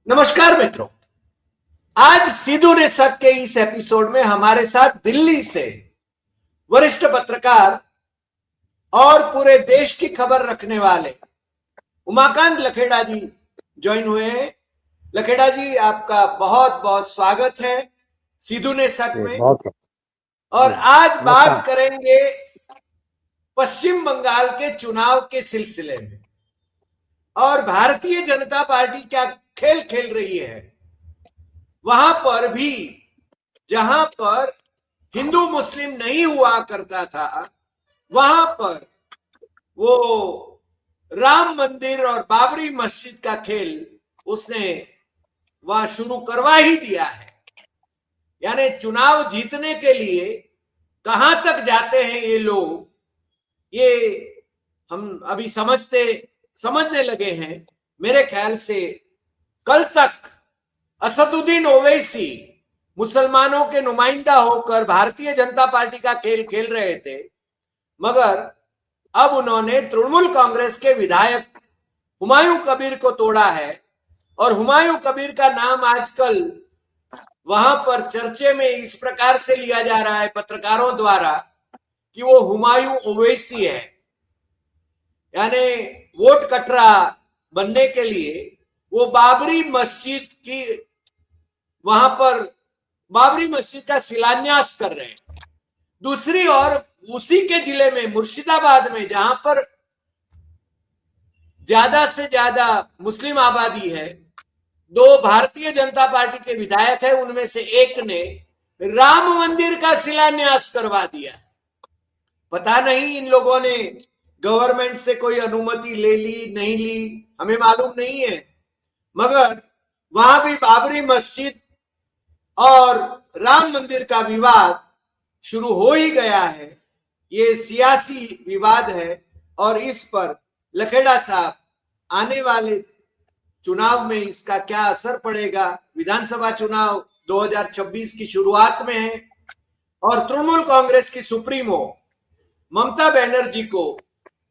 नमस्कार मित्रों। आज सिद्धू ने सब के इस एपिसोड में हमारे साथ दिल्ली से वरिष्ठ पत्रकार और पूरे देश की खबर रखने वाले उमाकांत लखेड़ा जी ज्वाइन हुए हैं। लखेड़ा जी, आपका बहुत बहुत स्वागत है सिद्धू ने सब में। और आज बात करेंगे पश्चिम बंगाल के चुनाव के सिलसिले में और भारतीय जनता पार्टी क्या खेल खेल रही है। वहां पर भी जहां पर हिंदू मुस्लिम नहीं हुआ करता था, वहां पर वो राम मंदिर और बाबरी मस्जिद का खेल उसने वहां शुरू करवा ही दिया है। यानी चुनाव जीतने के लिए कहां तक जाते हैं ये लोग, ये हम अभी समझने लगे हैं। मेरे ख्याल से कल तक असदुद्दीन ओवैसी मुसलमानों के नुमाइंदा होकर भारतीय जनता पार्टी का खेल खेल रहे थे, मगर अब उन्होंने तृणमूल कांग्रेस के विधायक हुमायूं कबीर को तोड़ा है। और हुमायूं कबीर का नाम आजकल वहां पर चर्चे में इस प्रकार से लिया जा रहा है पत्रकारों द्वारा कि वो हुमायूं ओवैसी है। यानी वोट कटरा बनने के लिए वो बाबरी मस्जिद की वहां पर बाबरी मस्जिद का शिलान्यास कर रहे हैं। दूसरी ओर उसी के जिले में मुर्शिदाबाद में जहां पर ज्यादा से ज्यादा मुस्लिम आबादी है, दो भारतीय जनता पार्टी के विधायक है, उनमें से एक ने राम मंदिर का शिलान्यास करवा दिया। पता नहीं इन लोगों ने गवर्नमेंट से कोई अनुमति ले ली नहीं ली, हमें मालूम नहीं है, मगर वहां भी बाबरी मस्जिद और राम मंदिर का विवाद शुरू हो ही गया है। ये सियासी विवाद है और इस पर लखेड़ा साहब आने वाले चुनाव में इसका क्या असर पड़ेगा। विधानसभा चुनाव 2026 की शुरुआत में है और तृणमूल कांग्रेस की सुप्रीमो ममता बनर्जी को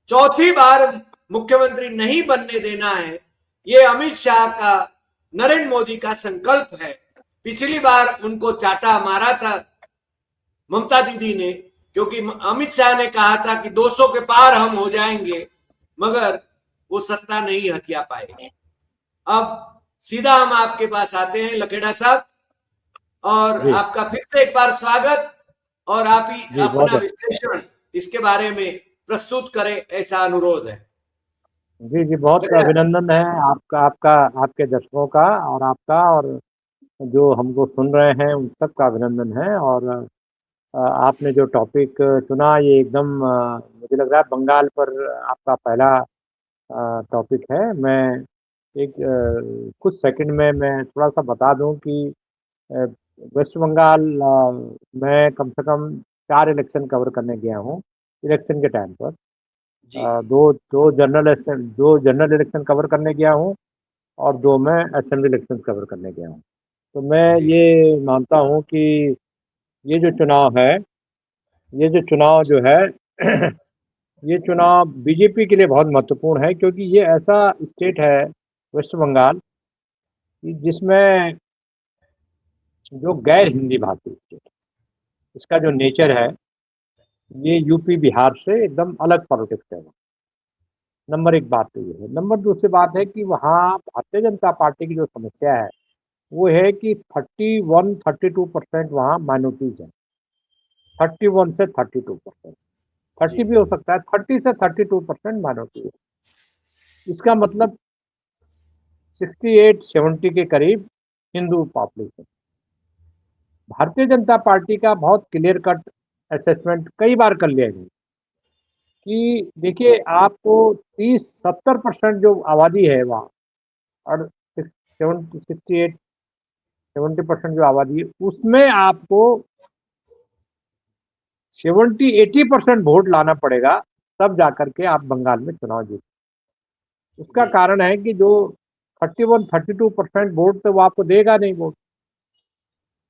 चौथी बार मुख्यमंत्री नहीं बनने देना है। ये अमित शाह का, नरेंद्र मोदी का संकल्प है। पिछली बार उनको चाटा मारा था ममता दीदी ने, क्योंकि अमित शाह ने कहा था कि 200 के पार हम हो जाएंगे, मगर वो सत्ता नहीं हथिया पाए। अब सीधा हम आपके पास आते हैं लखेड़ा साहब, और आपका फिर से एक बार स्वागत। और आप ही अपना विश्लेषण इसके बारे में प्रस्तुत करें, ऐसा अनुरोध है। जी जी, बहुत अभिनंदन है आपके दर्शकों का और आपका, और जो हमको सुन रहे हैं उन सब का अभिनंदन है। और आपने जो टॉपिक चुना ये एकदम मुझे लग रहा है बंगाल पर आपका पहला टॉपिक है। मैं एक कुछ सेकंड में मैं थोड़ा सा बता दूं कि वेस्ट बंगाल मैं कम से कम 4 इलेक्शन कवर करने गया हूँ इलेक्शन के टाइम पर। दो जनरल इलेक्शन कवर करने गया हूँ और 2 मैं असेंबली इलेक्शन कवर करने गया हूँ। तो मैं ये मानता हूँ कि ये जो चुनाव जो है ये चुनाव बीजेपी के लिए बहुत महत्वपूर्ण है, क्योंकि ये ऐसा स्टेट है वेस्ट बंगाल जिसमें जो गैर हिंदी भाषी स्टेट, इसका जो नेचर है ये यूपी बिहार से एकदम अलग पॉलिटिक्स है। नंबर 1 बात तो ये है। नंबर दूसरी बात है कि वहाँ भारतीय जनता पार्टी की जो समस्या है वो है कि 31-32% वहाँ माइनॉरिटीज है। 31 से 32%, 30 भी हो सकता है, 30 से 32% माइनॉरिटी है। इसका मतलब 68-70 के करीब हिंदू पॉपुलेशन। भारतीय जनता पार्टी का बहुत क्लियर कट असेसमेंट कई बार कर लिया गया कि देखिए, आपको 30-70% जो आबादी है वहाँ और 68-70% जो आबादी है उसमें आपको 70-80% वोट लाना पड़ेगा, तब जाकर के आप बंगाल में चुनाव जीते। उसका कारण है कि जो 31-32% वोट तो वो आपको देगा नहीं वोट।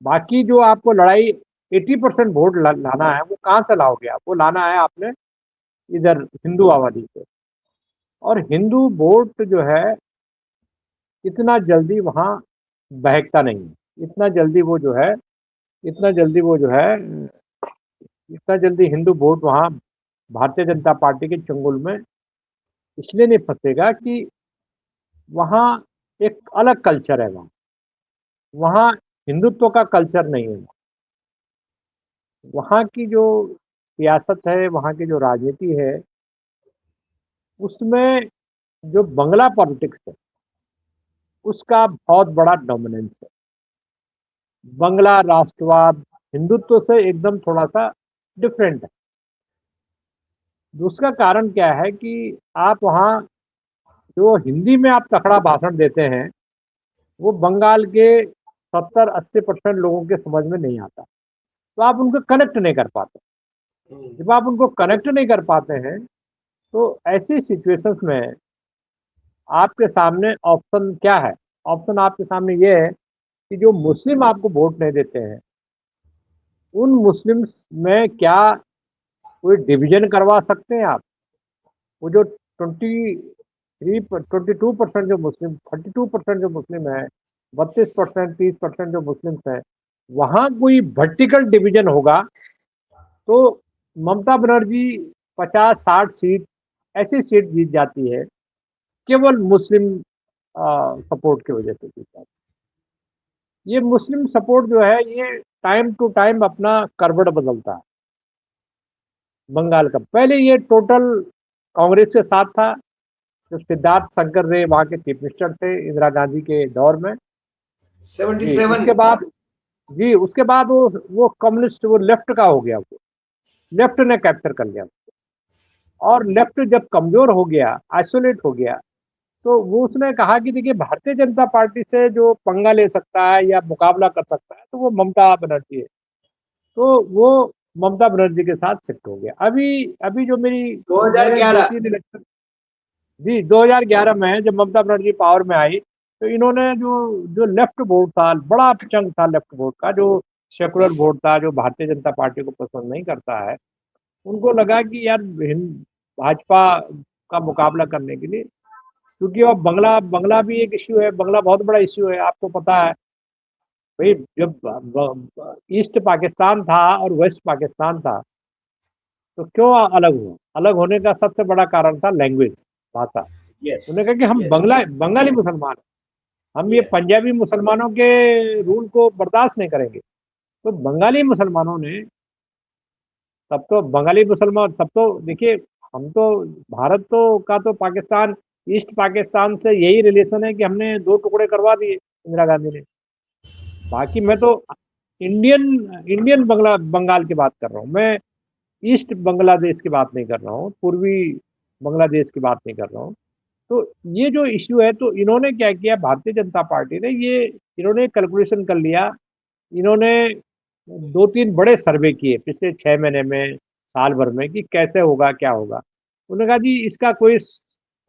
बाकी जो आपको लड़ाई 80% वोट लाना है वो कहाँ से लाओगे आप? वो लाना है आपने इधर हिंदू आबादी से। और हिंदू वोट जो है इतना जल्दी वहाँ बहकता नहीं है। इतना जल्दी वो जो है इतना जल्दी वो जो है इतना जल्दी हिंदू वोट वहाँ भारतीय जनता पार्टी के चंगुल में इसलिए नहीं फंसेगा कि वहाँ एक अलग कल्चर है। वहाँ हिंदुत्व का कल्चर नहीं है। वहाँ की जो सियासत है, वहाँ की जो राजनीति है, उसमें जो बंगला पॉलिटिक्स है, उसका बहुत बड़ा डोमिनेंस है। बंगला राष्ट्रवाद हिंदुत्व से एकदम थोड़ा-सा डिफरेंट है। दूसरा कारण क्या है कि आप वहाँ जो हिंदी में आप तकड़ा भाषण देते हैं, वो बंगाल के 70-80% लोगों के समझ में नहीं आता। तो आप उनको कनेक्ट नहीं कर पाते। जब आप उनको कनेक्ट नहीं कर पाते हैं, तो ऐसी सिचुएशंस में आपके सामने ऑप्शन क्या है? ऑप्शन आपके सामने ये है कि जो मुस्लिम आपको वोट नहीं देते हैं, उन मुस्लिम्स में क्या कोई डिवीज़न करवा सकते हैं आप? वो जो 22% जो मुस्लिम 32% जो मुस्लिम है, 32% 30% जो मुस्लिम्स हैं, वहाँ कोई वर्टिकल डिवीज़न होगा तो ममता बनर्जी 50-60 सीट ऐसी सीट जीत जाती है, केवल मुस्लिम सपोर्ट की वजह से जीत जाती है। ये मुस्लिम सपोर्ट जो है ये टाइम टू टाइम अपना करवट बदलता है। बंगाल का पहले ये टोटल कांग्रेस के साथ था, जब सिद्धार्थ शंकर रे वहाँ के चीफ मिनिस्टर थे इंदिरा गांधी के दौर में। जी, 77। उसके बाद वो कम्युनिस्ट वो लेफ्ट का हो गया, वो लेफ्ट ने कैप्चर कर लिया। और लेफ्ट जब कमजोर हो गया, आइसोलेट हो गया, तो वो उसने कहा कि देखिए भारतीय जनता पार्टी से जो पंगा ले सकता है या मुकाबला कर सकता है तो वो ममता बनर्जी है। तो वो ममता बनर्जी के साथ शिफ्ट हो गया। अभी अभी जो मेरे दो 2011। तीन इलेक्शन, जी 2011 में जब ममता बनर्जी पावर में आई, तो इन्होंने जो जो लेफ्ट वोट था, बड़ा चंक था लेफ्ट वोट का, जो सेकुलर वोट था, जो भारतीय जनता पार्टी को पसंद नहीं करता है, उनको लगा कि यार भाजपा का मुकाबला करने के लिए, क्योंकि अब बंगला बंगला भी एक इश्यू है, बंगला बहुत बड़ा इश्यू है, आपको पता है भाई। जब ईस्ट पाकिस्तान था और वेस्ट पाकिस्तान था, तो क्यों अलग हुआ? अलग होने का सबसे बड़ा कारण था लैंग्वेज, भाषा। यस। उन्होंने कहा कि हम यस। बंगाली मुसलमान हैं, हम ये यस। पंजाबी मुसलमानों के रूल को बर्दाश्त नहीं करेंगे। तो बंगाली मुसलमानों ने, तब तो बंगाली मुसलमान, तब तो देखिए, हम तो भारत तो का तो पाकिस्तान, ईस्ट पाकिस्तान से यही रिलेशन है कि हमने दो टुकड़े करवा दिए इंदिरा गांधी ने। बाकी मैं तो इंडियन इंडियन बंगाल की बात कर रहा हूँ मैं, ईस्ट बांग्लादेश की बात नहीं कर रहा हूँ, पूर्वी बांग्लादेश की बात नहीं कर रहा हूँ। तो ये जो इश्यू है, तो इन्होंने क्या किया, भारतीय जनता पार्टी ने ये इन्होंने कैलकुलेशन कर लिया। इन्होंने 2-3 बड़े सर्वे किए पिछले 6 महीने में, साल भर में, कि कैसे होगा, क्या होगा। उन्होंने कहा जी इसका कोई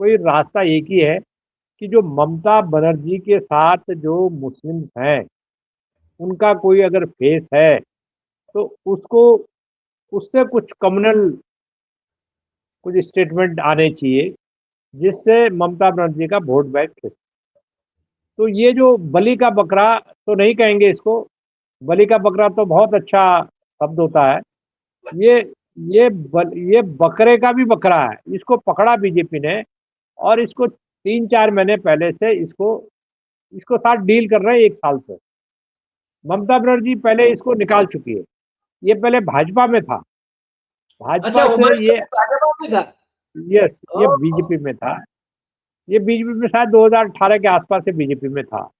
कोई रास्ता एक ही है कि जो ममता बनर्जी के साथ जो मुस्लिम्स हैं, उनका कोई अगर फेस है, तो उसको उससे कुछ कम्युनल कुछ स्टेटमेंट आने चाहिए, जिससे ममता बनर्जी का वोट बैंक खिसके। तो ये जो बलि का बकरा तो नहीं कहेंगे इसको, बलि का बकरा तो बहुत अच्छा शब्द होता है। ये ये बकरे का भी बकरा है। इसको पकड़ा बीजेपी ने, और इसको 3-4 महीने पहले से इसको साथ डील कर रहे हैं 1 साल से। ममता बनर्जी पहले इसको निकाल चुकी है। ये पहले भाजपा में था, अच्छा, भाजपा से उमर ये, भाजपा में था। यस, ये ओह। बीजेपी में था। ये बीजेपी में शायद 2018 के आसपास से बीजेपी में था।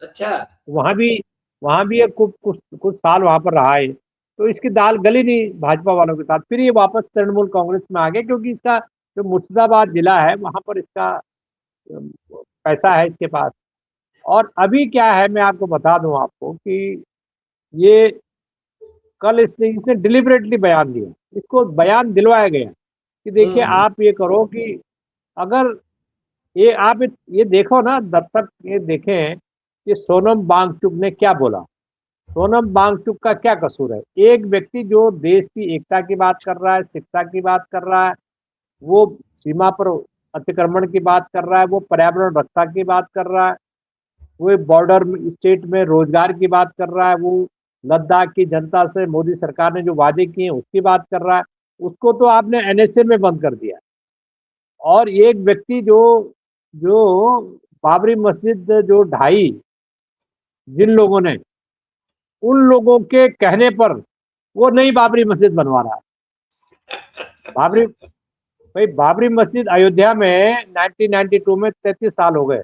अच्छा। वहाँ भी वहाँ भी ये कुछ साल वहाँ पर रहा है। तो इसकी दाल गली नहीं भाजपा वालों के साथ, फिर ये वापस तृणमूल कांग्रेस में आ गए, क्योंकि इसका जो मुर्शिदाबाद जिला है, वहाँ पर इसका अम, पैसा है इसके पास। और अभी क्या है, मैं आपको बता दूं आपको कि ये कल इसने डिलिबरेटली बयान दिया, इसको बयान दिलवाया गया कि देखिए हम्म। आप ये करो कि अगर ये आप ये देखो ना, दर्शक ये देखें कि सोनम वांगचुक ने क्या बोला। सोनम वांगचुक का क्या कसूर है? एक व्यक्ति जो देश की एकता की बात कर रहा है, शिक्षा की बात कर रहा है, वो सीमा पर अतिक्रमण की बात कर रहा है, वो पर्यावरण रक्षा की बात कर रहा है, वो बॉर्डर स्टेट में रोजगार की बात कर रहा है, वो लद्दाख की जनता से मोदी सरकार ने जो वादे किए उसकी बात कर रहा है, उसको तो आपने एनएसए में बंद कर दिया। और एक व्यक्ति जो जो बाबरी मस्जिद जो ढाई जिन लोगों ने, उन लोगों के कहने पर वो नई बाबरी मस्जिद बनवा रहा है। बाबरी भाई बाबरी मस्जिद अयोध्या में 1992 में 33 साल हो गए,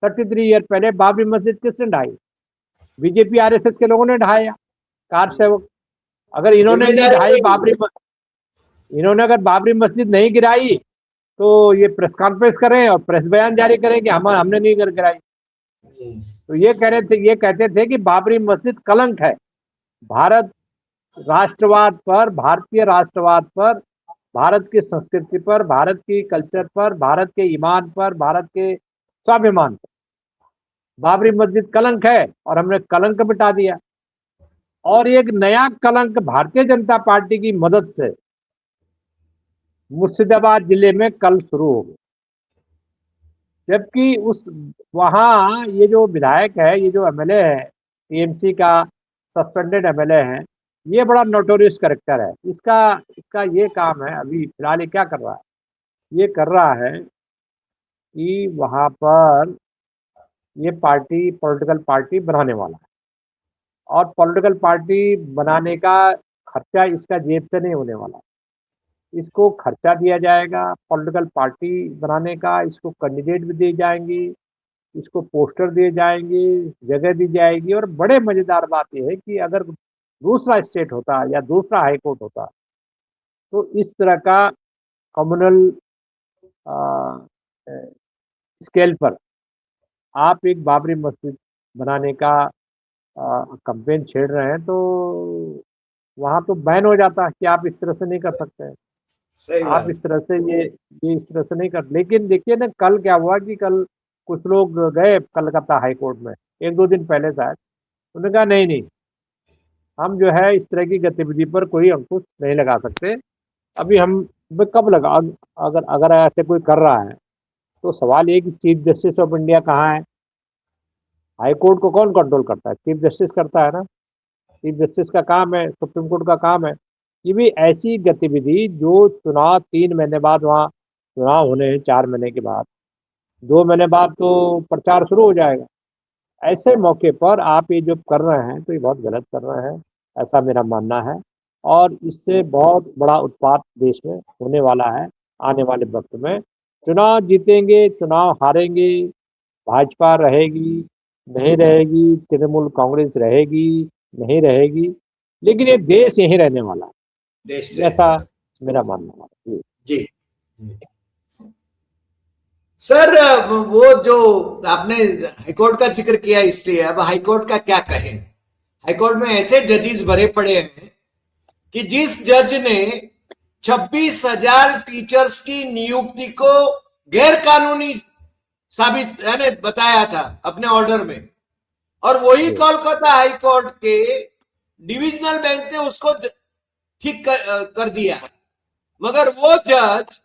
33 ईयर पहले बाबरी मस्जिद किसने ढाई? बीजेपी आरएसएस के लोगों ने ढाया, कार सेवक। अगर इन्होंने नहीं जिम्मेदारी ढाई नहीं। इन्होंने अगर बाबरी मस्जिद नहीं गिराई तो ये प्रेस कॉन्फ्रेंस करें और प्रेस बयान जारी करें कि हमने नहीं गिराई। तो ये कहते थे कि बाबरी मस्जिद कलंक है भारत राष्ट्रवाद पर, भारतीय राष्ट्रवाद पर, भारत की संस्कृति पर, भारत की कल्चर पर, भारत के ईमान पर, भारत के स्वाभिमान पर बाबरी मस्जिद कलंक है, और हमने कलंक मिटा दिया। और एक नया कलंक भारतीय जनता पार्टी की मदद से मुर्शिदाबाद जिले में कल शुरू हो गया। जबकि उस वहां ये जो विधायक है, ये जो एमएलए है, टीएमसी का सस्पेंडेड एमएलए है, ये बड़ा नोटोरियस कैरेक्टर है। इसका इसका ये काम है, अभी फिलहाल ये क्या कर रहा है, ये कर रहा है कि वहां पर ये पार्टी पॉलिटिकल पार्टी बनाने वाला है, और पॉलिटिकल पार्टी बनाने का खर्चा इसका जेब से नहीं होने वाला। इसको खर्चा दिया जाएगा पॉलिटिकल पार्टी बनाने का, इसको कैंडिडेट भी दिए जाएंगी, इसको पोस्टर दिए जाएंगे, जगह दी जाएगी। और बड़े मजेदार बात यह है कि अगर दूसरा स्टेट होता या दूसरा हाई कोर्ट होता तो इस तरह का कम्युनल स्केल पर आप एक बाबरी मस्जिद बनाने का कैंपेन छेड़ रहे हैं, तो वहां तो बैन हो जाता कि आप इस तरह से नहीं कर सकते हैं, सही आप बात। इस तरह से ये इस तरह से नहीं कर। लेकिन देखिए ना, कल क्या हुआ कि कल कुछ लोग गए कलकत्ता हाई कोर्ट में, एक दो दिन पहले शायद, उन्होंने कहा नहीं नहीं, हम जो है इस तरह की गतिविधि पर कोई अंकुश नहीं लगा सकते। अभी हम कब लगा, अगर अगर ऐसे कोई कर रहा है तो सवाल ये कि चीफ जस्टिस ऑफ इंडिया कहाँ है? हाई कोर्ट को कौन कंट्रोल करता है? चीफ जस्टिस करता है ना। चीफ जस्टिस का काम है, सुप्रीम कोर्ट का काम है। ये भी ऐसी गतिविधि जो चुनाव 3 महीने बाद, वहाँ चुनाव होने हैं 4 महीने के बाद, 2 महीने बाद तो प्रचार शुरू हो जाएगा। ऐसे मौके पर आप ये जो कर रहे हैं तो ये बहुत गलत कर रहे हैं, ऐसा मेरा मानना है। और इससे बहुत बड़ा उत्पात देश में होने वाला है आने वाले वक्त में। चुनाव जीतेंगे, चुनाव हारेंगे, भाजपा रहेगी, नहीं रहेगी, तृणमूल कांग्रेस रहेगी, नहीं रहेगी, लेकिन ये देश यहीं रहने वाला देश है, ऐसा मेरा मानना है। जी। सर, वो जो आपने हाईकोर्ट का जिक्र किया, इसलिए अब हाईकोर्ट का क्या कहें। हाईकोर्ट में ऐसे जजेस भरे पड़े हैं कि जिस जज ने 26,000 टीचर्स की नियुक्ति को गैर कानूनी साबित यानी बताया था अपने ऑर्डर में, और वही कोलकाता हाईकोर्ट के डिविजनल बेंच ने उसको ठीक कर दिया, मगर वो जज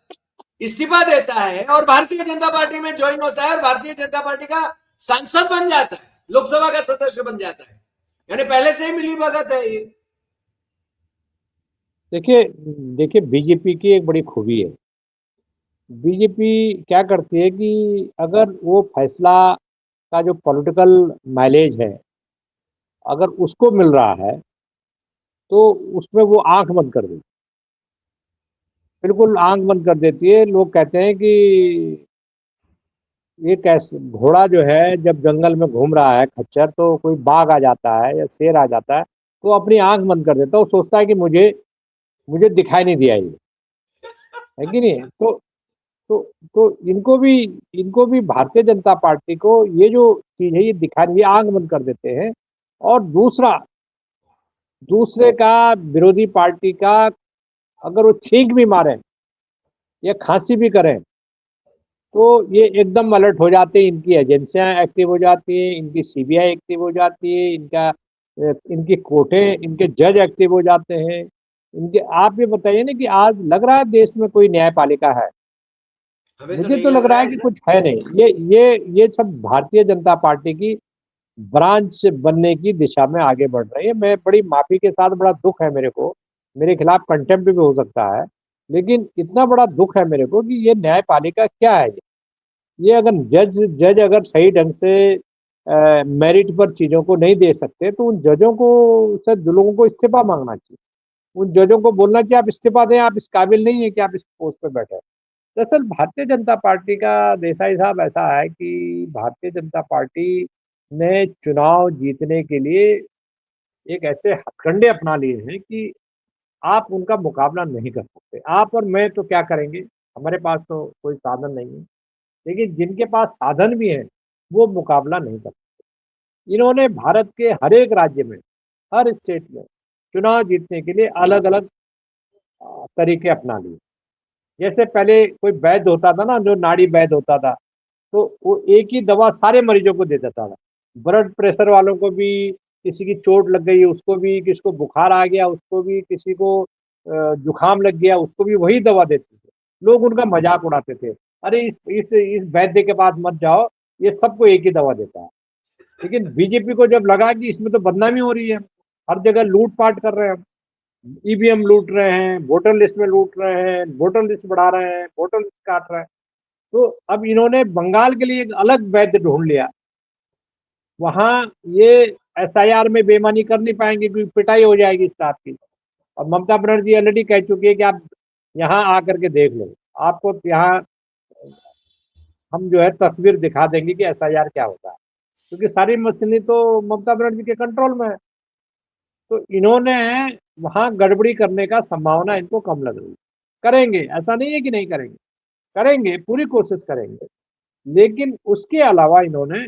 इस्तीफा देता है और भारतीय जनता पार्टी में ज्वाइन होता है और भारतीय जनता पार्टी का सांसद बन जाता है, लोकसभा का सदस्य बन जाता है। यानी पहले से ही मिली भगत है ये। देखिए बीजेपी की एक बड़ी खूबी है। बीजेपी क्या करती है कि अगर वो फैसला का जो पॉलिटिकल माइलेज है, अगर उसको मिल रहा है तो उसमें वो आंख बंद कर देती, बिल्कुल आंख बंद कर देती है। लोग कहते हैं कि ये कैसे, घोड़ा जो है जब जंगल में घूम रहा है खच्चर, तो कोई बाघ आ जाता है या शेर आ जाता है तो अपनी आंख बंद कर देता है, वो सोचता है कि मुझे मुझे दिखाई नहीं दिया, ये है कि नहीं। तो तो इनको भी भारतीय जनता पार्टी को ये जो चीज है ये दिखाई, ये आंख बंद कर देते हैं। और दूसरे का, विरोधी पार्टी का, अगर वो छींक भी मारे या खांसी भी करें तो ये एकदम अलर्ट हो जाते हैं, इनकी एजेंसियां एक्टिव हो जाती हैं, इनकी सीबीआई एक्टिव हो जाती है, इनकी कोर्टें, इनके जज एक्टिव हो जाते हैं। इनके, आप ये बताइए ना कि आज लग रहा है देश में कोई न्यायपालिका है? हमें तो मुझे नहीं तो लग लग रहा रहा है है कि सर। कुछ है नहीं। ये सब भारतीय जनता पार्टी की ब्रांच बनने की दिशा में आगे बढ़ रही है। मैं बड़ी माफी के साथ, बड़ा दुख है मेरे को, मेरे खिलाफ कंटेम्प्ट भी हो सकता है, लेकिन इतना बड़ा दुख है मेरे को कि ये न्यायपालिका क्या है। ये अगर जज अगर सही ढंग से मेरिट पर चीजों को नहीं दे सकते तो उन जजों को से लोगों को इस्तीफा मांगना चाहिए। उन जजों को बोलना चाहिए आप इस्तीफा दें, आप इस काबिल नहीं है कि आप इस पोस्ट पे बैठे। दरअसल भारतीय जनता पार्टी का, देसाई साहब, ऐसा है कि भारतीय जनता पार्टी ने चुनाव जीतने के लिए एक ऐसे हथकंडे अपना लिए हैं कि आप उनका मुकाबला नहीं कर सकते। आप और मैं तो क्या करेंगे, हमारे पास तो कोई साधन नहीं है, लेकिन जिनके पास साधन भी हैं वो मुकाबला नहीं कर सकते। इन्होंने भारत के हर एक राज्य में, हर स्टेट में चुनाव जीतने के लिए अलग अलग तरीके अपना लिए। जैसे पहले कोई वैद्य होता था ना, जो नाड़ी वैद्य होता था, तो वो एक ही दवा सारे मरीजों को दे देता था। ब्लड प्रेशर वालों को भी, किसी की चोट लग गई उसको भी, किसी को बुखार आ गया उसको भी, किसी को जुकाम लग गया उसको भी वही दवा देते थे। लोग उनका मजाक उड़ाते थे, अरे इस वैद्य के पास मत जाओ, ये सबको एक ही दवा देता है। लेकिन बीजेपी को जब लगा कि इसमें तो बदनामी हो रही है, हर जगह लूट पाट कर रहे हैं, ईवीएम लूट रहे हैं, वोटर लिस्ट में लूट रहे हैं, वोटर लिस्ट बढ़ा रहे हैं, वोटर लिस्ट काट रहे हैं, तो अब इन्होंने बंगाल के लिए एक अलग वैद्य ढूंढ लिया। वहां ये एसआईआर में बेईमानी कर नहीं पाएंगे क्योंकि पिटाई हो जाएगी स्टाफ की। और ममता बनर्जी ऑलरेडी कह चुकी है कि आप यहाँ आकर के देख लो, आपको यहाँ हम जो है तस्वीर दिखा देंगे कि एसआईआर क्या होता है, क्योंकि सारी मछली तो ममता बनर्जी के कंट्रोल में है। तो इन्होंने वहां गड़बड़ी करने का संभावना इनको कम लग रही है। करेंगे, ऐसा नहीं है कि नहीं करेंगे, करेंगे, पूरी कोशिश करेंगे। लेकिन उसके अलावा इन्होंने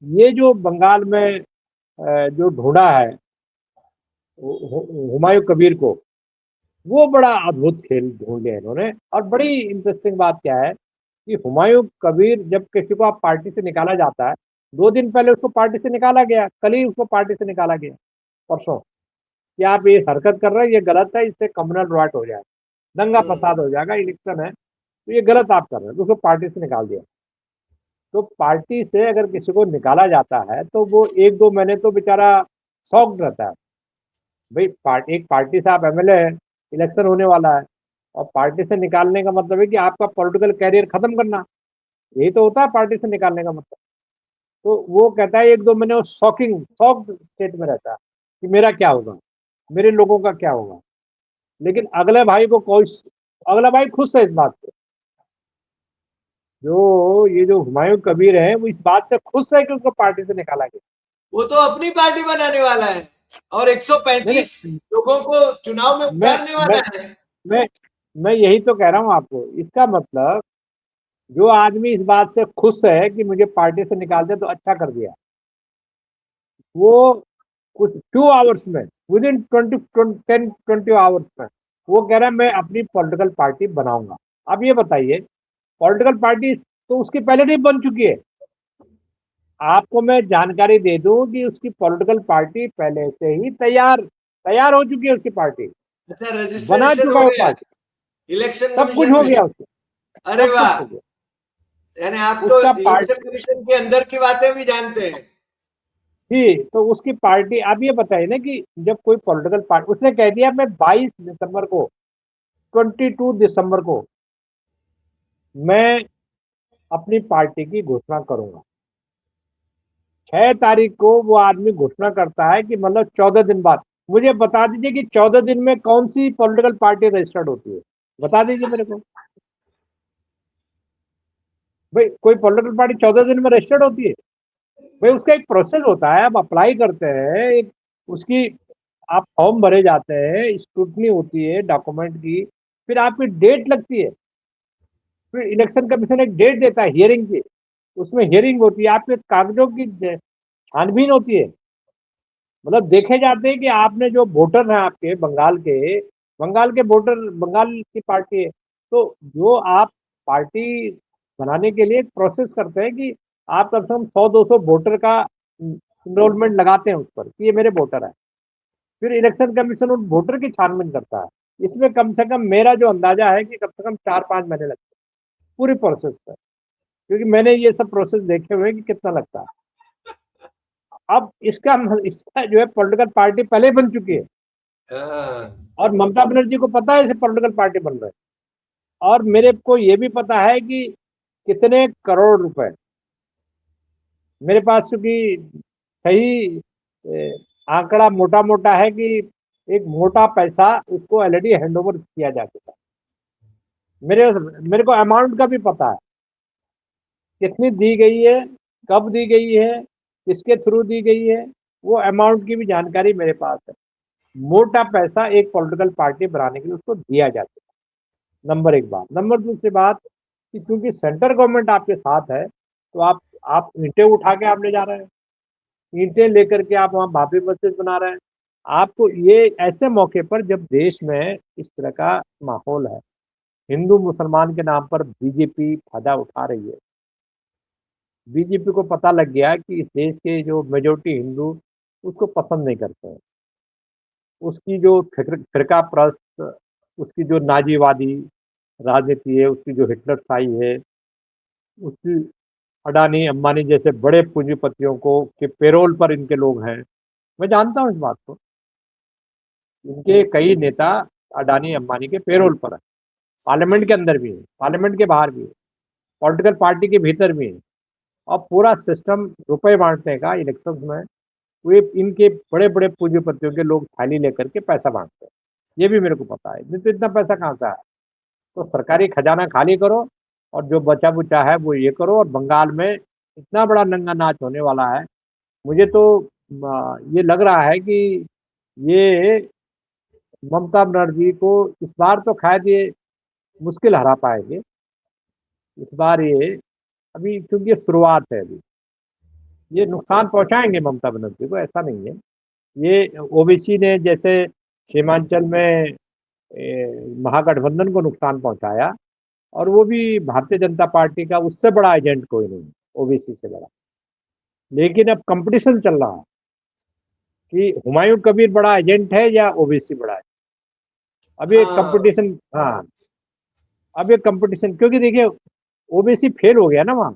ये जो बंगाल में जो ढूंढा है हुमायूं कबीर को, वो बड़ा अद्भुत खेल ढूंढ लिया इन्होंने। और बड़ी इंटरेस्टिंग बात क्या है कि हुमायूं कबीर, जब किसी को आप पार्टी से निकाला जाता है, 2 दिन पहले उसको पार्टी से निकाला गया, कल ही उसको पार्टी से निकाला गया, परसों, कि आप ये हरकत कर रहे हैं, ये गलत है, इससे कम्युनल रॉट हो जाएगा, दंगा फसाद हो जाएगा, इलेक्शन है, तो ये गलत आप कर रहे हैं, तो उसको पार्टी से निकाल दिया। तो पार्टी से अगर किसी को निकाला जाता है तो वो 1-2 महीने तो बेचारा शॉक्ड रहता है। भाई एक पार्टी से आप एमएलए हैं, इलेक्शन होने वाला है, और पार्टी से निकालने का मतलब है कि आपका पॉलिटिकल कैरियर खत्म करना, यही तो होता है पार्टी से निकालने का मतलब। तो वो कहता है 1-2 महीने वो शॉक्ड स्टेट में रहता है कि मेरा क्या होगा, मेरे लोगों का क्या होगा। लेकिन अगला भाई खुश है इस बात से। ये जो हुमायूं कबीर है वो इस बात से खुश है कि उसको पार्टी से निकाला गया। वो तो अपनी पार्टी बनाने वाला है और नहीं 135 नहीं, लोगों को चुनाव में मैं उतारने मैं वाला है। मैं मैं यही तो कह रहा हूँ आपको। इसका मतलब जो आदमी इस बात से खुश है कि मुझे पार्टी से निकाल दे तो अच्छा कर दिया, वो कुछ 2 आवर्स में, विद इन 10-20 आवर्स में वो कह रहा है मैं अपनी पॉलिटिकल पार्टी बनाऊंगा। अब ये बताइए, पॉलिटिकल पार्टी तो उसकी पहले नहीं बन चुकी है। आपको मैं जानकारी दे दूं कि उसकी पॉलिटिकल पार्टी पहले से ही तैयार हो चुकी है। उसकी पार्टी अच्छा, बना रजिस्ट्रेशन चुका हो है वो गया पार्टी, इलेक्शन सब कुछ कमीशन हो में? गया उसका, अरे सब कुछ वाह, हो गया यानी आप तो उसका इलेक्शन कमीशन के अंदर की बातें भी जानते हैं। पार्टी। तो उसकी पार्टी, आप ये बताइए ना कि जब कोई पॉलिटिकल पार्टी, उसने कह दिया मैं 22 दिसंबर को, 22 दिसंबर को मैं अपनी पार्टी की घोषणा करूंगा। 6 तारीख को वो आदमी घोषणा करता है कि मतलब 14 दिन बाद। मुझे बता दीजिए कि 14 दिन में कौन सी पॉलिटिकल पार्टी रजिस्टर्ड होती है, बता दीजिए मेरे को। भाई कोई पॉलिटिकल पार्टी 14 दिन में रजिस्टर्ड होती है? भाई उसका एक प्रोसेस होता है, आप अप्लाई करते हैं, एक उसकी आप फॉर्म भरे जाते हैं, स्क्रूटनी होती है डॉक्यूमेंट की, फिर आपकी डेट लगती है, फिर इलेक्शन कमीशन एक डेट देता है हियरिंग की, उसमें हियरिंग होती है, आपके कागजों की छानबीन होती है। मतलब देखे जाते हैं कि आपने जो वोटर हैं आपके बंगाल के वोटर, बंगाल की पार्टी है, तो जो आप पार्टी बनाने के लिए एक प्रोसेस करते हैं कि आप कम से कम 100-200 वोटर का इनरोलमेंट लगाते हैं उस पर कि ये मेरे वोटर है। फिर इलेक्शन कमीशन उन वोटर की छानबीन करता है। इसमें कम से कम मेरा जो अंदाजा है कि कम से कम 4-5 महीने लगते हैं पूरी प्रोसेस पर, क्योंकि मैंने ये सब प्रोसेस देखे हुए हैं कि कितना लगता है। अब इसका जो है पॉलिटिकल पार्टी पहले ही बन चुकी है, हाँ, और ममता बनर्जी को पता है इसे पॉलिटिकल पार्टी बन रहा है, और मेरे को ये भी पता है कि कितने करोड़ रुपए मेरे पास, चूंकि सही आंकड़ा मोटा मोटा है कि एक मोटा पैसा उसको ऑलरेडी हैंड ओवर किया जा चुका है। मेरे मेरे को अमाउंट का भी पता है, कितनी दी गई है, कब दी गई है, किसके थ्रू दी गई है, वो अमाउंट की भी जानकारी मेरे पास है। मोटा पैसा एक पॉलिटिकल पार्टी बनाने के लिए उसको दिया जा चुका है। नंबर एक बात। नंबर दूसरी बात कि क्योंकि सेंटर गवर्नमेंट आपके साथ है, तो आप ईंटें उठा के आप ले जा रहे हैं, ईंटें लेकर के आप वहां बाबरी मस्जिद बना रहे हैं। आपको ये ऐसे मौके पर जब देश में इस तरह का माहौल है, हिंदू मुसलमान के नाम पर बीजेपी फायदा उठा रही है। बीजेपी को पता लग गया कि इस देश के जो मेजोरिटी हिंदू उसको पसंद नहीं करते हैं, उसकी जो फिरका प्रस्त, उसकी जो नाजीवादी राजनीति है, उसकी जो हिटलरशाही है, उसकी अडानी अंबानी जैसे बड़े पूंजीपतियों को के पेरोल पर इनके लोग हैं। मैं जानता हूं इस बात को। इनके कई नेता अडानी अंबानी के पेरोल पर है, पार्लियामेंट के अंदर भी है, पार्लियामेंट के बाहर भी है, पॉलिटिकल पार्टी के भीतर भी है। और पूरा सिस्टम रुपए बांटने का इलेक्शंस में, वे इनके बड़े बड़े पूंजीपतियों के लोग थाली लेकर के पैसा बांटते हैं। ये भी मेरे को पता है। नहीं तो इतना पैसा कहाँ से आया? तो सरकारी खजाना खाली करो, और जो बचा बुचा है वो ये करो। और बंगाल में इतना बड़ा नंगा नाच होने वाला है, मुझे तो ये लग रहा है कि ये ममता बनर्जी को इस बार तो शायद ये मुश्किल हरा पाएंगे। इस बार ये, अभी क्योंकि ये शुरुआत है, अभी ये नुकसान पहुंचाएंगे ममता बनर्जी को, ऐसा नहीं है। ये ओबीसी ने जैसे सीमांचल में महागठबंधन को नुकसान पहुंचाया, और वो भी भारतीय जनता पार्टी का उससे बड़ा एजेंट कोई नहीं, ओबीसी से बड़ा। लेकिन अब कंपटीशन चल रहा है कि हुमायूं कबीर बड़ा एजेंट है या ओबीसी बड़ा है। अब ये हाँ, कंपटीशन, हाँ, अब ये कंपटीशन, क्योंकि देखिए ओबीसी फेल हो गया ना वहाँ।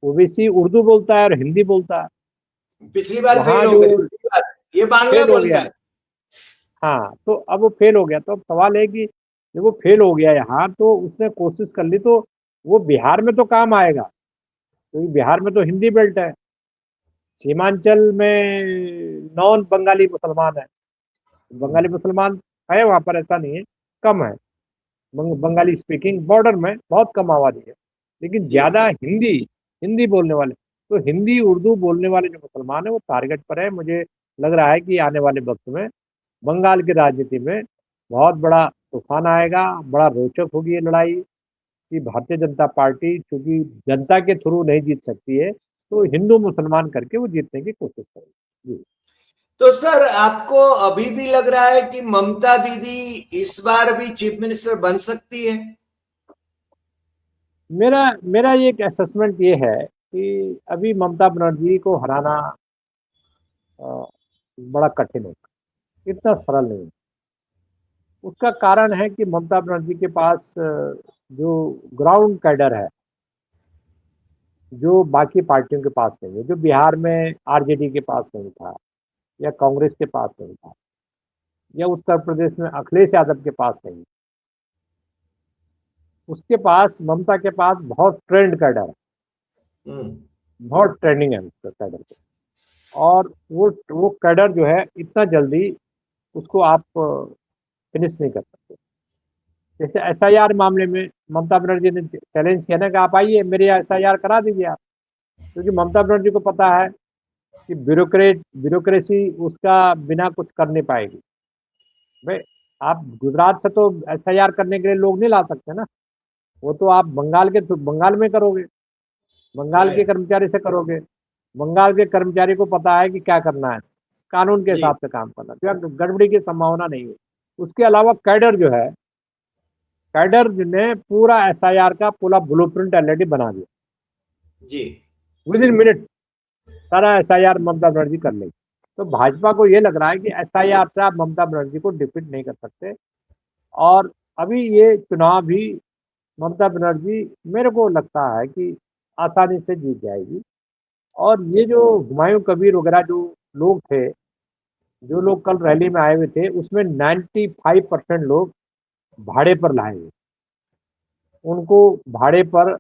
ओबीसी उर्दू बोलता है और हिंदी बोलता है। पिछली बार फेल वहाँ हो जो गए, पिछली बार ये बांग्ला फेल हो बोलता गया, है। हाँ, तो अब वो फेल हो गया। तो अब सवाल है कि जब वो फेल हो गया यहाँ, तो उसने कोशिश कर ली, तो वो बिहार में तो काम आएगा, क्योंकि बिहार में तो हिंदी बेल्ट है। सीमांचल में नॉन बंगाली मुसलमान है, बंगाली मुसलमान है वहाँ पर, ऐसा नहीं है, कम है। बंगाली स्पीकिंग बॉर्डर में बहुत कम आबादी है, लेकिन जी, ज्यादा हिंदी, हिंदी बोलने वाले। तो हिंदी उर्दू बोलने वाले जो मुसलमान है वो टारगेट पर है। मुझे लग रहा है कि आने वाले वक्त में बंगाल की राजनीति में बहुत बड़ा तूफान आएगा, बड़ा रोचक होगी ये लड़ाई। कि भारतीय जनता पार्टी चूंकि जनता के थ्रू नहीं जीत सकती है, तो हिंदू मुसलमान करके वो जीतने की कोशिश करेगी। जी। तो सर आपको अभी भी लग रहा है कि ममता दीदी इस बार भी चीफ मिनिस्टर बन सकती है? मेरा मेरा एक असेसमेंट ये है कि अभी ममता बनर्जी को हराना अ, बड़ा कठिन है, इतना सरल नहीं है। उसका कारण है कि ममता बनर्जी के पास जो ग्राउंड कैडर है, जो बाकी पार्टियों के पास नहीं है, जो बिहार में आरजेडी के पास नहीं था, या कांग्रेस के पास नहीं था, या उत्तर प्रदेश में अखिलेश यादव के पास नहीं, उसके पास, ममता के पास बहुत ट्रेंड कैडर है, हम्म। बहुत ट्रेंडिंग है उसका कैडर पे। और वो कैडर जो है इतना जल्दी उसको आप फिनिश नहीं कर सकते। जैसे एसआईआर मामले में ममता बनर्जी ने चैलेंज किया ना कि आप आइए मेरे यहाँ एसआईआर करा दीजिए आप, क्योंकि ममता बनर्जी को पता है कि ब्यूरोक्रेसी उसका बिना कुछ कर नहीं पाएगी। भाई, आप गुजरात से तो एसआईआर करने के लिए लोग नहीं ला सकते ना, वो तो आप बंगाल में करोगे, बंगाल के राइट। कर्मचारी से करोगे। बंगाल के कर्मचारी को पता है कि क्या करना है, कानून के जी, हिसाब से काम करना, तो गड़बड़ी की संभावना नहीं है। उसके अलावा कैडर जो है, कैडर ने पूरा एसआईआर का पूरा ब्लूप्रिंट ऑलरेडी बना दिया। जी, विद इन मिनट सारा एसआईआर ममता बनर्जी कर लेगी। तो भाजपा को ये लग रहा है कि एसआईआर से आप ममता बनर्जी को डिफीट नहीं कर सकते। और अभी ये चुनाव भी ममता बनर्जी, मेरे को लगता है कि आसानी से जीत जाएगी। और ये जो हुमायूं कबीर वगैरह जो लोग थे, जो लोग कल रैली में आए हुए थे, उसमें 95% लोग भाड़े पर लाए हुए। उनको भाड़े पर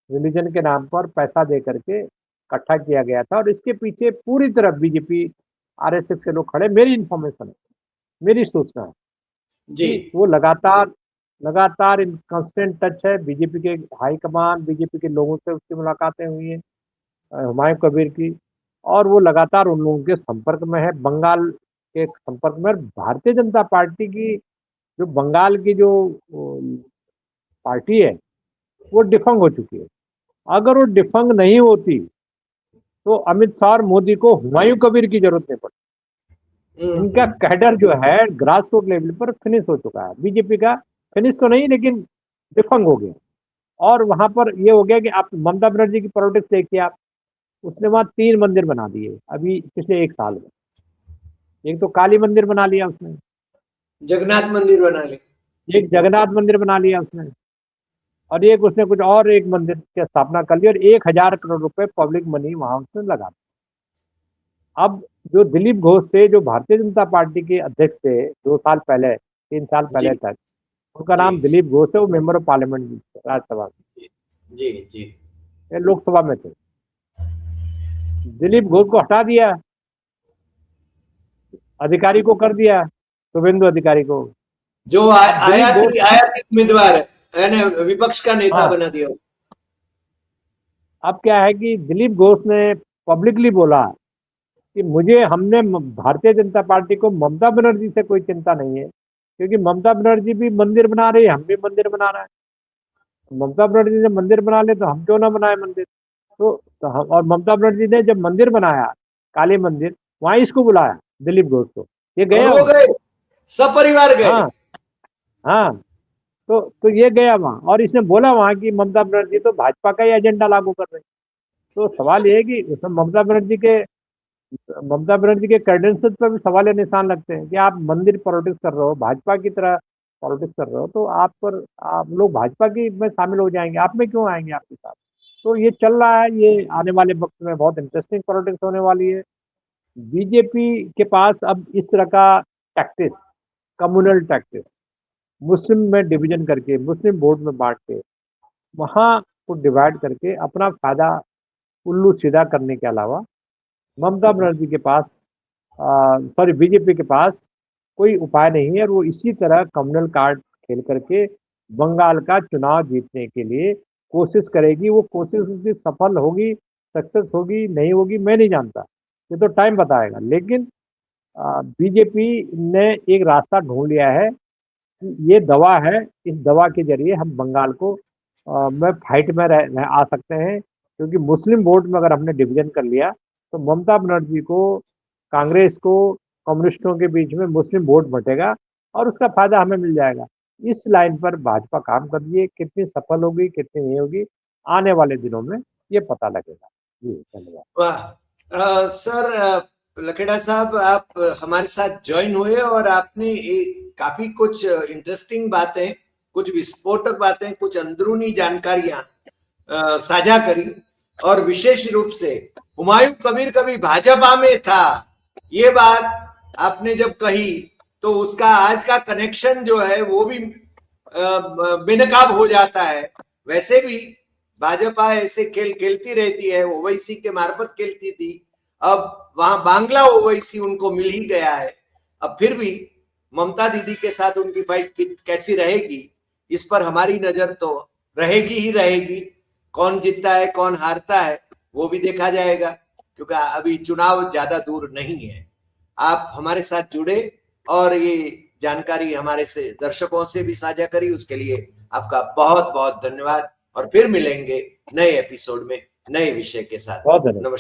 रिलीजन के नाम पर पैसा दे करके इकट्ठा किया गया था और इसके पीछे पूरी तरह बीजेपी, आरएसएस के लोग खड़े। मेरी इन्फॉर्मेशन है, मेरी सूचना है जी कि वो लगातार लगातार इन कांस्टेंट टच है बीजेपी के हाई कमान, बीजेपी के लोगों से उसकी मुलाकातें हुई हैं हुमायूं कबीर की, और वो लगातार उन लोगों के संपर्क में है, बंगाल के संपर्क में। और भारतीय जनता पार्टी की जो बंगाल की जो पार्टी है, वो डिफंग हो चुकी है। अगर वो डिफंग नहीं होती तो अमित शाह और मोदी को हुमायूं कबीर की जरूरत नहीं पड़ती। इनका कैडर जो है ग्रास रूट लेवल पर फिनिश हो चुका है। बीजेपी का फिनिश तो नहीं, लेकिन डिफंग हो गया। और वहां पर ये हो गया कि आप ममता बनर्जी की पॉलिटिक्स देखिए आप, उसने वहां 3 मंदिर बना दिए अभी पिछले 1 साल में। एक तो काली मंदिर बना लिया उसने, जगन्नाथ मंदिर बना ले। एक जगन्नाथ मंदिर बना लिया उसने, और एक उसने कुछ और एक मंदिर की स्थापना कर ली, और 1,000 करोड़ रुपए पब्लिक मनी वहां उसने लगा दिया। अब जो दिलीप घोष थे, जो भारतीय जनता पार्टी के अध्यक्ष थे 2 साल पहले, 3 साल जी पहले तक, उनका जी नाम दिलीप घोष है, वो मेंबर ऑफ पार्लियामेंट थे राज्यसभा जी जी जी। में, लोकसभा में थे। दिलीप घोष को हटा दिया, अधिकारी को कर दिया, शुभेंदु अधिकारी को। जो अब दिलीप घोष, आयाती उम्मीदवार है, यानी विपक्ष का नेता हाँ, बना दिया। अब क्या है कि दिलीप घोष ने पब्लिकली बोला कि भारतीय जनता पार्टी को ममता बनर्जी से कोई चिंता नहीं है, क्योंकि ममता बनर्जी भी मंदिर बना रही है, हम भी मंदिर बना रहे हैं। ममता बनर्जी ने मंदिर बना ले तो हम क्यों ना बनाए मंदिर। तो हम, और ममता बनर्जी ने जब मंदिर बनाया, काली मंदिर, वहां इसको बुलाया, दिलीप घोष को। ये और गया वो वहां। गए, सपरिवार गए। हाँ, हाँ। तो ये गया वहां और इसने बोला वहां की ममता बनर्जी तो भाजपा का ही एजेंडा लागू कर रही है। तो सवाल ये है कि उसमें ममता बनर्जी के क्रेडेंशियल पर भी सवाल या निशान लगते हैं कि आप मंदिर पॉलिटिक्स कर रहे हो, भाजपा की तरह पॉलिटिक्स कर रहे हो, तो आप लोग भाजपा की में शामिल हो जाएंगे, आप में क्यों आएंगे आपके साथ। तो ये चल रहा है, ये आने वाले वक्त में बहुत इंटरेस्टिंग पॉलिटिक्स होने वाली है। बीजेपी के पास अब इस तरह का टैक्टिस, कम्युनल टैक्टिस, मुस्लिम में डिवीजन करके, मुस्लिम वोट में बांट के, वहां को डिवाइड करके अपना फायदा उल्लू सीधा करने के अलावा ममता बनर्जी के पास, सॉरी, बीजेपी के पास कोई उपाय नहीं है। और वो इसी तरह कम्युनल कार्ड खेल करके बंगाल का चुनाव जीतने के लिए कोशिश करेगी। वो कोशिश उसकी सफल होगी, सक्सेस होगी, नहीं होगी, मैं नहीं जानता, ये तो टाइम बताएगा। लेकिन बीजेपी ने एक रास्ता ढूंढ लिया है कि ये दवा है, इस दवा के जरिए हम बंगाल को में फाइट में आ सकते हैं। क्योंकि मुस्लिम वोट में अगर हमने डिवीजन कर लिया तो ममता बनर्जी को, कांग्रेस को, कम्युनिस्टों के बीच में मुस्लिम वोट बटेगा और उसका फायदा हमें मिल जाएगा। इस लाइन पर भाजपा काम कर रही है, कितनी सफल होगी कितनी नहीं होगी आने वाले दिनों में ये पता लगेगा। जी, धन्यवाद। वाह। सर, लखेड़ा साहब, आप हमारे साथ ज्वाइन हुए और आपने काफी कुछ इंटरेस्टिंग बातें, कुछ विस्फोटक बातें, कुछ अंदरूनी जानकारियां साझा करी। और विशेष रूप से हुमायूं कबीर कभी भाजपा में था, ये बात आपने जब कही तो उसका आज का कनेक्शन जो है वो भी बेनकाब हो जाता है। वैसे भी भाजपा ऐसे खेल खेलती रहती है, ओवैसी के मार्फत खेलती थी, अब वहां बांग्ला ओवैसी उनको मिल ही गया है। अब फिर भी ममता दीदी के साथ उनकी फाइट कैसी रहेगी, इस पर हमारी नजर तो रहेगी ही रहेगी। कौन जीतता है कौन हारता है वो भी देखा जाएगा, क्योंकि अभी चुनाव ज्यादा दूर नहीं है। आप हमारे साथ जुड़े और ये जानकारी हमारे से दर्शकों से भी साझा करी, उसके लिए आपका बहुत बहुत धन्यवाद। और फिर मिलेंगे नए एपिसोड में नए विषय के साथ। बहुत धन्यवाद। नमस्कार।